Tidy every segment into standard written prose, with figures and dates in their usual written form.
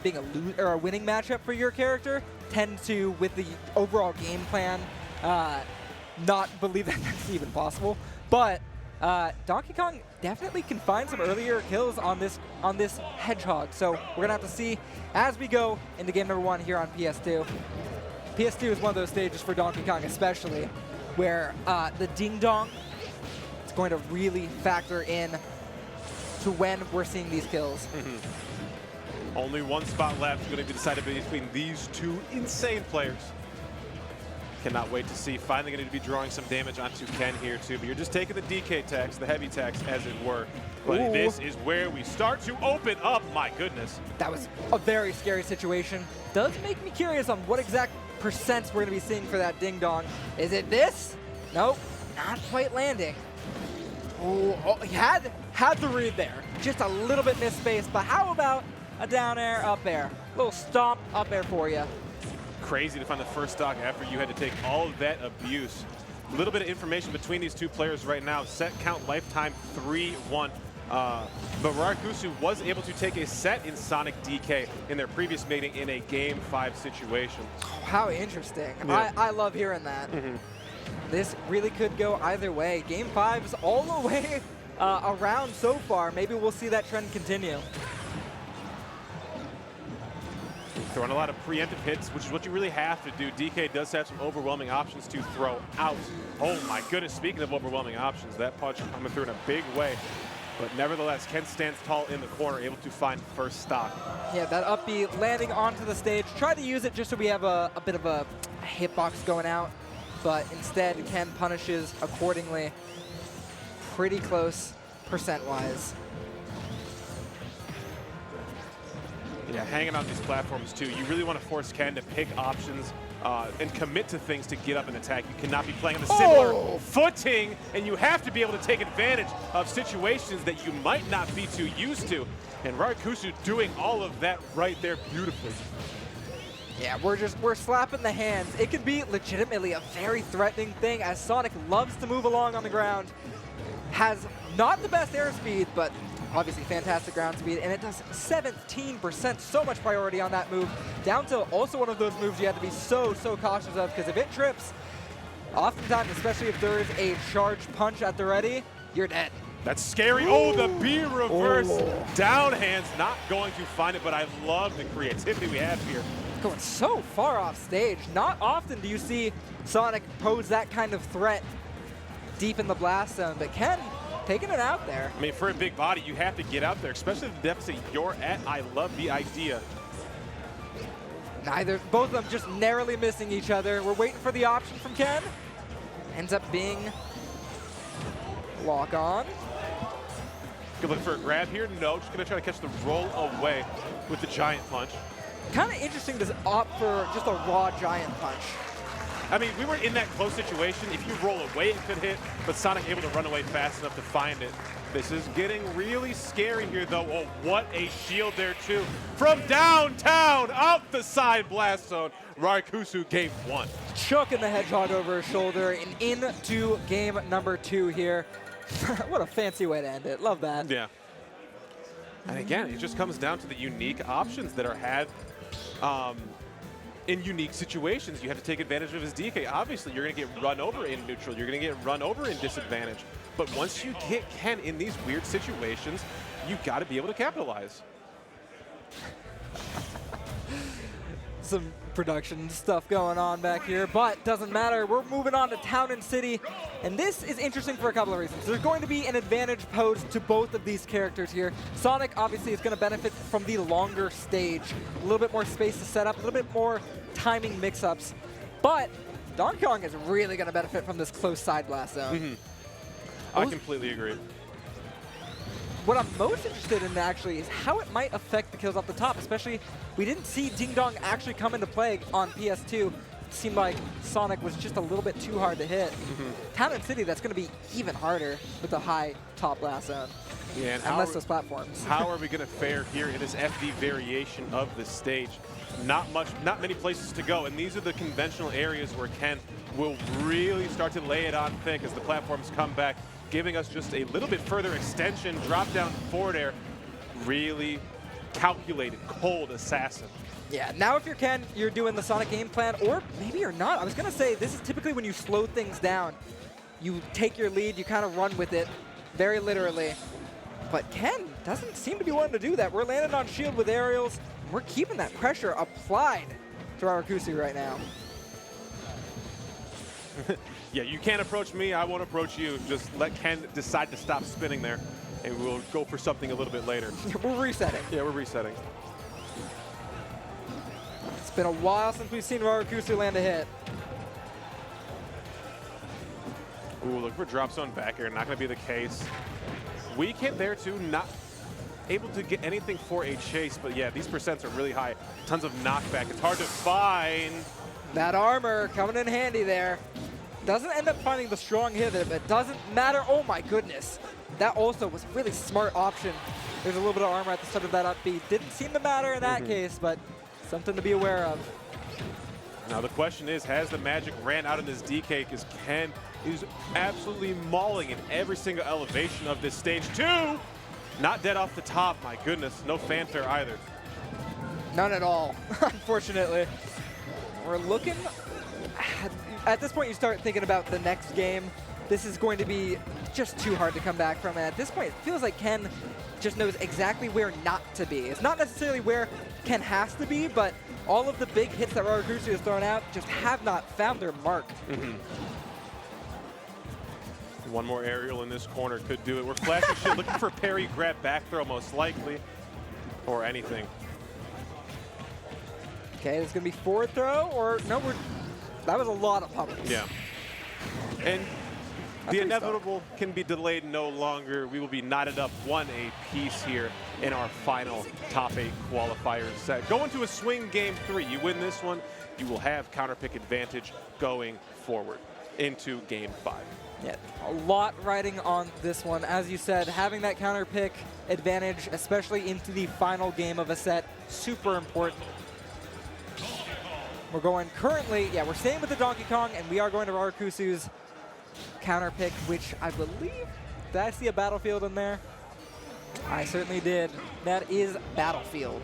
being a winning matchup for your character tend to, with the overall game plan, not believe that that's even possible. But Donkey Kong definitely can find some earlier kills on this Hedgehog. So we're gonna have to see as we go into game number 1 here on PS2. PS2 is one of those stages for Donkey Kong especially, where the ding dong is going to really factor in to when we're seeing these kills. Only one spot left, going to be decided between these two insane players. Cannot wait to see. Finally going to be drawing some damage onto Ken here too, but you're just taking the DK tax, the heavy tax as it were. But Ooh. This is where we start to open up, my goodness. That was a very scary situation. Does make me curious on what exact percents we're going to be seeing for that ding dong. Is it this? Nope, not quite landing. Oh, he had the read there. Just a little bit misspaced, but how about a down air, up air? Little stomp up air for you. Crazy to find the first stock after you had to take all of that abuse. A little bit of information between these two players right now. Set count lifetime 3-1. But Raikusu was able to take a set in Sonic DK in their previous meeting in a Game 5 situation. Oh, how interesting. Yeah. I love hearing that. This really could go either way. Game 5 is all the way around so far. Maybe we'll see that trend continue. Throwing a lot of preemptive hits, which is what you really have to do. DK does have some overwhelming options to throw out. Oh my goodness, speaking of overwhelming options, that punch coming through in a big way. But nevertheless, Ken stands tall in the corner, able to find first stock. Yeah, that up B landing onto the stage. Try to use it just so we have a bit of a hitbox going out. But instead, Ken punishes accordingly. Pretty close percent-wise. Yeah, hanging on these platforms too. You really want to force Ken to pick options and commit to things to get up and attack. You cannot be playing on a similar footing, and you have to be able to take advantage of situations that you might not be too used to. And Raikusu doing all of that right there beautifully. Yeah, we're slapping the hands. It can be legitimately a very threatening thing as Sonic loves to move along on the ground. Has not the best airspeed, but obviously fantastic ground speed, and it does 17%, so much priority on that move. Down to also one of those moves you have to be so cautious of, because if it trips, oftentimes, especially if there is a charged punch at the ready, you're dead. That's scary. Oh, the B reverse. Down hands, not going to find it, but I love the creativity we have here. Going so far off stage. Not often do you see Sonic pose that kind of threat deep in the blast zone, but Ken taking it out there. I mean, for a big body, you have to get out there, especially the deficit you're at. I love the idea. Both of them just narrowly missing each other. We're waiting for the option from Ken. Ends up being lock on. Good look for a grab here. No, just gonna try to catch the roll away with the giant punch. Kind of interesting to opt for just a raw giant punch. I mean, we were in that close situation. If you roll away, it could hit, but Sonic able to run away fast enough to find it. This is getting really scary here, though. Oh, what a shield there, too. From downtown, out the side blast zone, Raikusu game 1. Chucking the Hedgehog over his shoulder and into game number 2 here. What a fancy way to end it. Love that. Yeah. And again, it just comes down to the unique options that are had in unique situations. You have to take advantage of his DK. Obviously, you're going to get run over in neutral. You're going to get run over in disadvantage. But once you get Ken in these weird situations, you got to be able to capitalize. Some production stuff going on back here, but doesn't matter. We're moving on to Town and City, and this is interesting for a couple of reasons. There's going to be an advantage posed to both of these characters here. Sonic obviously is going to benefit from the longer stage, a little bit more space to set up, a little bit more timing mix-ups, but Donkey Kong is really going to benefit from this close side blast zone. I completely agree. What I'm most interested in actually is how it might affect the kills off the top, especially we didn't see Ding Dong actually come into play on PS2. It seemed like Sonic was just a little bit too hard to hit. Town and City, that's going to be even harder with the high top blast zone. Yeah, and unless those platforms. How are we going to fare here in this FD variation of the stage? Not many places to go, and these are the conventional areas where Ken will really start to lay it on thick as the platforms come back, giving us just a little bit further extension, drop down forward air, really calculated, cold assassin. Yeah, now if you're Ken, you're doing the Sonic game plan, or maybe you're not. I was going to say, this is typically when you slow things down. You take your lead, you kind of run with it, very literally. But Ken doesn't seem to be wanting to do that. We're landing on shield with aerials. We're keeping that pressure applied to Rarakusu right now. Yeah, you can't approach me, I won't approach you. Just let Ken decide to stop spinning there, and we'll go for something a little bit later. We're resetting. Yeah, we're resetting. It's been a while since we've seen Rarakusu land a hit. Ooh, look for drop zone back air, not going to be the case. Weak hit there too, not able to get anything for a chase, but yeah, these percents are really high. Tons of knockback, it's hard to find. That armor coming in handy there. Doesn't end up finding the strong hit, but it doesn't matter. Oh my goodness. That also was a really smart option. There's a little bit of armor at the start of that up B. Didn't seem to matter in that case, but something to be aware of. Now the question is, has the magic ran out in this DK? Because Ken is absolutely mauling in every single elevation of this stage. Two! Not dead off the top, my goodness. No fanfare either. None at all, unfortunately. We're looking, at this point you start thinking about the next game. This is going to be just too hard to come back from. And at this point, it feels like Ken just knows exactly where not to be. It's not necessarily where Ken has to be, but all of the big hits that Rarakusu has thrown out just have not found their mark. One more aerial in this corner could do it. We're flashing shit, looking for parry, grab, back throw most likely, or anything. Okay, it's gonna be forward throw, or no, that was a lot of pummels. Yeah. And the inevitable can be delayed no longer. We will be knotted up 1 apiece here in our final top 8 qualifier set. Going to a swing game 3. You win this one, you will have counter pick advantage going forward into game 5. Yeah, a lot riding on this one. As you said, having that counter pick advantage, especially into the final game of a set, super important. We're going currently, yeah, we're staying with the Donkey Kong, and we are going to Rarakusu's counter pick, which I believe, did I see a Battlefield in there? I certainly did. That is Battlefield.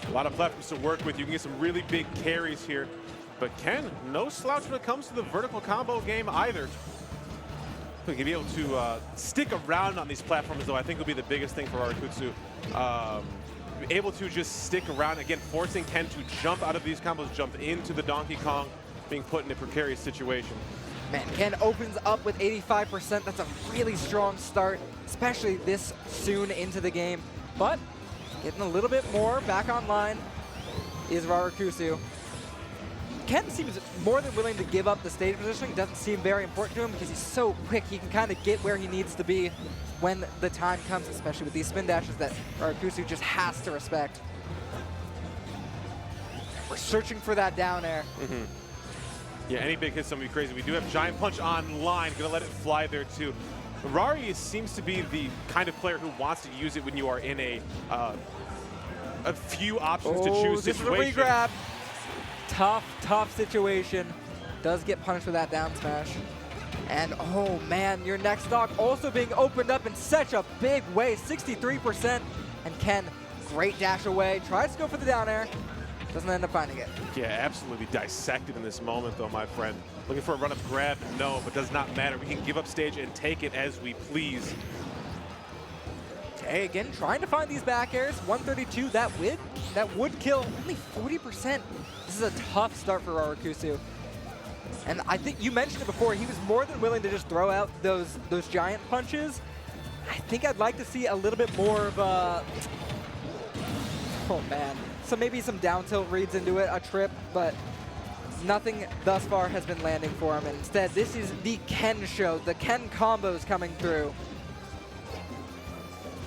A lot of platforms to work with. You can get some really big carries here. But Ken, no slouch when it comes to the vertical combo game either. We can be able to stick around on these platforms, though, I think will be the biggest thing for Rarakusu. Able to just stick around, again, forcing Ken to jump out of these combos, jump into the Donkey Kong, being put in a precarious situation. Man, Ken opens up with 85%. That's a really strong start, especially this soon into the game. But getting a little bit more back online is Rarakusu. Ken seems more than willing to give up the stage positioning. Doesn't seem very important to him because he's so quick. He can kind of get where he needs to be when the time comes, especially with these spin dashes that Rarakusu just has to respect. We're searching for that down air. Yeah, any big hit's gonna be crazy. We do have Giant Punch online, gonna let it fly there too. Rari seems to be the kind of player who wants to use it when you are in a few options to choose this situation. is a regrab. Tough situation. Does get punished with that down smash. And oh man, your next stock also being opened up in such a big way, 63%. And Ken, great dash away, tries to go for the down air, doesn't end up finding it. Yeah, absolutely dissected in this moment though, my friend. Looking for a run-up grab, no, but does not matter. We can give up stage and take it as we please. Okay, again, trying to find these back airs. 132, that would kill only 40%. This is a tough start for Rarakusu. And I think you mentioned it before, he was more than willing to just throw out those giant punches. I think I'd like to see a little bit more of a, oh man. So maybe some down tilt reads into it, a trip, but nothing thus far has been landing for him. And instead, this is the Ken show, the Ken combos coming through.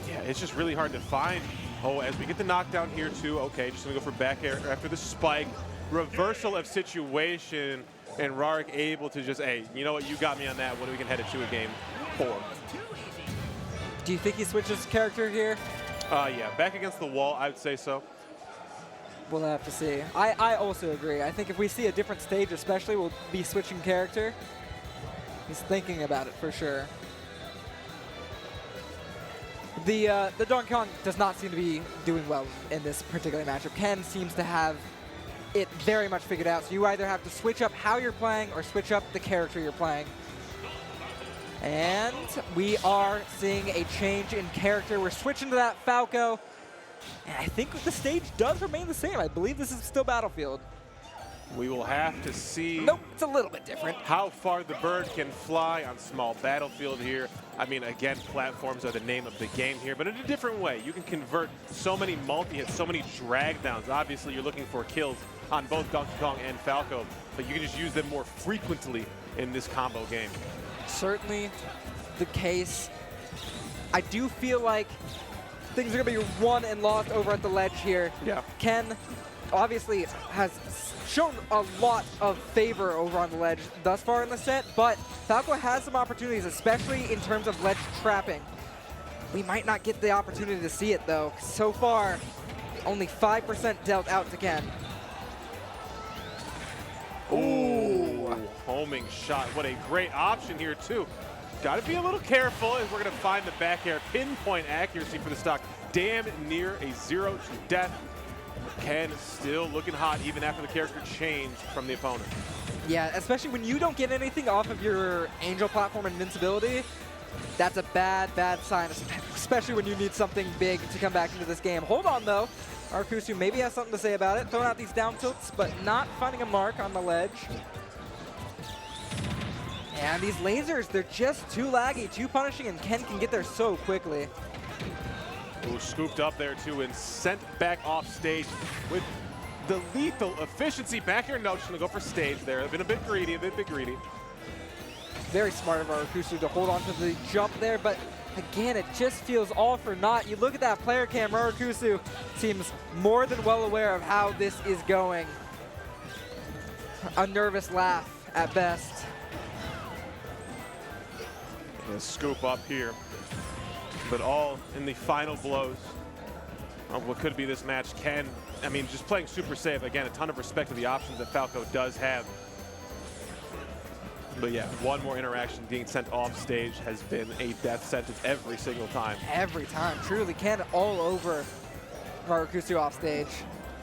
Yeah, it's just really hard to find. Oh, as we get the knockdown here too, okay, just gonna go for back air after the spike. Reversal of situation, and Rarik able to just, hey, you know what, you got me on that one, we can head it to a game 4. Do you think he switches character here? Yeah, back against the wall, I would say so. We'll have to see. I also agree. I think if we see a different stage especially, we'll be switching character. He's thinking about it for sure. The Donkey Kong does not seem to be doing well in this particular matchup. Ken seems to have it very much figured out. So you either have to switch up how you're playing or switch up the character you're playing. And we are seeing a change in character. We're switching to that Falco. And I think the stage does remain the same. I believe this is still Battlefield. We will have to see. Nope, it's a little bit different. How far the bird can fly on small Battlefield here. I mean, again, platforms are the name of the game here, but in a different way. You can convert so many multi-hits, so many drag downs. Obviously, you're looking for kills on both Donkey Kong and Falco, but you can just use them more frequently in this combo game. Certainly the case. I do feel like things are going to be won and lost over at the ledge here. Yeah. Ken obviously has shown a lot of favor over on the ledge thus far in the set, but Falco has some opportunities, especially in terms of ledge trapping. We might not get the opportunity to see it, though. So far, only 5% dealt out to Ken. Ooh, homing shot. What a great option here, too. Got to be a little careful as we're going to find the back air. Pinpoint accuracy for the stock. Damn near a 0 to death. Ken still looking hot even after the character changed from the opponent. Yeah, especially when you don't get anything off of your Angel platform invincibility. That's a bad, bad sign, especially when you need something big to come back into this game. Hold on, though. Arkusu maybe has something to say about it. Throwing out these down tilts, but not finding a mark on the ledge. And these lasers, they're just too laggy, too punishing, and Ken can get there so quickly. Ooh, scooped up there, too, and sent back off stage with the lethal efficiency. Back here, no, just going to go for stage there. They've been a bit greedy, Very smart of Arkusu to hold on to the jump there, but again, it just feels all for naught. You look at that player cam, Arkusu seems more than well aware of how this is going. A nervous laugh at best. And a scoop up here, but all in the final blows of what could be this match. Ken, I mean, just playing super safe. Again, a ton of respect to the options that Falco does have. But yeah, one more interaction being sent off stage has been a death sentence every single time. Every time, truly. Ken all over Marukusu off stage.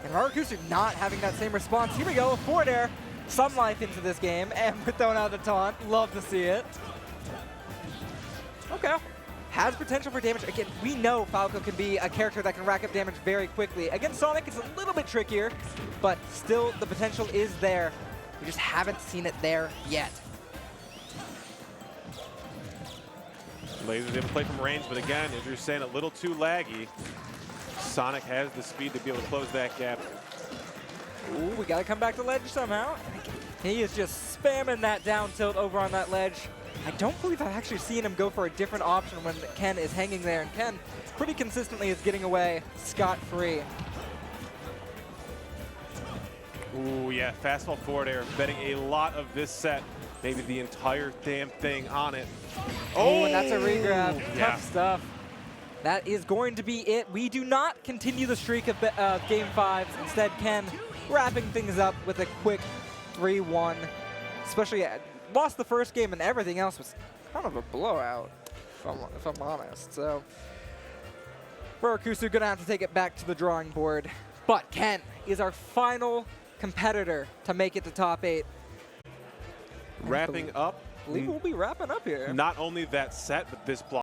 And Marukusu not having that same response. Here we go, a forward air. Some life into this game, and we're throwing out the taunt. Love to see it. Okay. Has potential for damage. Again, we know Falco can be a character that can rack up damage very quickly. Against Sonic, it's a little bit trickier, but still the potential is there. We just haven't seen it there yet. Lasers able to play from range, but again, as you're saying, a little too laggy. Sonic has the speed to be able to close that gap. Ooh, we gotta come back to ledge somehow. He is just spamming that down tilt over on that ledge. I don't believe I've actually seen him go for a different option when Ken is hanging there, and Ken pretty consistently is getting away scot-free. Ooh, yeah, fastball forward air, betting a lot of this set, maybe the entire damn thing on it. Oh, and that's a regrab. Yeah. Tough stuff. That is going to be it. We do not continue the streak of Game 5s. Instead, Ken wrapping things up with a quick 3-1. Especially, lost the first game and everything else was kind of a blowout, if I'm honest. So, Furukusu gonna have to take it back to the drawing board. But Ken is our final competitor to make it to top 8. Wrapping up. I believe we'll be wrapping up here. Not only that set, but this block.